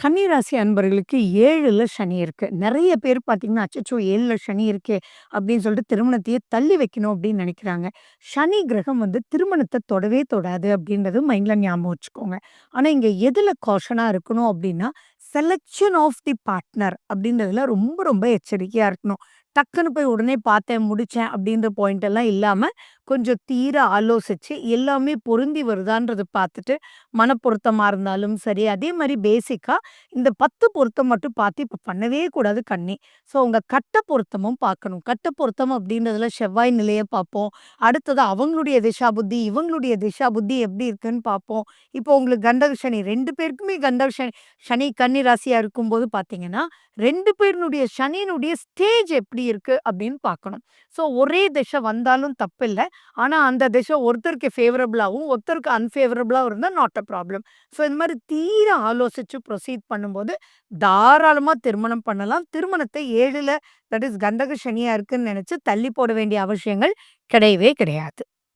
கன்னி ராசி அன்பர்களுக்கு 7ல சனி இருக்கு. நெறைய பேர் பார்த்தீங்கன்னா, அச்சச்சோ! 7ல சனி இருக்கே! அப்படின்னு சொல்லிட்டு திருமணத்தையே தள்ளி வைக்கணும் அப்படின்னு நெனைக்கிறாங்க. சனி கிரகம் வந்து திருமணத்த தொடவே தொடாது அப்படின்றது மைண்ட்ல ஞாபகம் வச்சுக்கோங்க. ஆனா, இங்க எதுல காஷனா இருக்கணும் அப்படின்னா, செலக்ஷன் ஆஃப் தி பார்ட்னர் அப்படின்றதுல ரொம்ப ரொம்ப எச்சரிக்கையா இருக்கணும். டக்குனு போய் உடனே பார்த்தேன், முடிச்சேன் அப்படின்ற பாயிண்ட் எல்லாம் இல்லாம, கொஞ்சம் தீர ஆலோசிச்சு எல்லாமே பொருந்தி வருதான்றத பார்த்துட்டு, மனப்பொருத்தமா இருந்தாலும் சரி, அதே மாரி பேசிக்கா இந்த 10 பொருத்தம் மட்டும் பார்த்து இப்ப பண்ணவே கூடாது கன்னி. ஸோ உங்க கட்ட பொருத்தமும் பார்க்கணும். கட்ட பொருத்தம் அப்படின்றதுல செவ்வாய் நிலைய பார்ப்போம். அடுத்தது அவங்களுடைய திசா புத்தி, இவங்களுடைய திசா புத்தி எப்படி இருக்குன்னு பார்ப்போம். இப்போ உங்களுக்கு கண்டக சனி 2 பேருக்குமே கண்டக சனி சனி கன்னி ராசியா இருக்கும்போது பார்த்தீங்கன்னா, 2 பேரினுடைய சனியினுடைய ஸ்டேஜ் எப்படி இருக்கு அப்படின்னு பார்க்கணும். ஸோ ஒரே திசை வந்தாலும் தப்பில்ல. ஆனா அந்த திசை ஒருத்தருக்கு ஃபேவரபிளாவும், ஒருத்தருக்கு அன்ஃபேவரபிளாவும் இருந்தா நாட் அ ப்ராப்ளம். ஸோ இந்த மாரி தீர ஆலோசிச்சு ப்ரொசீட் பண்ணும்போது, தாராளமா திருமணம் பண்ணலாம். திருமணத்தை 7ல தட் இஸ் கண்டக சனியா இருக்குன்னு நெனச்சு தள்ளி போட வேண்டிய அவசியங்கள் கிடையவே கிடையாது.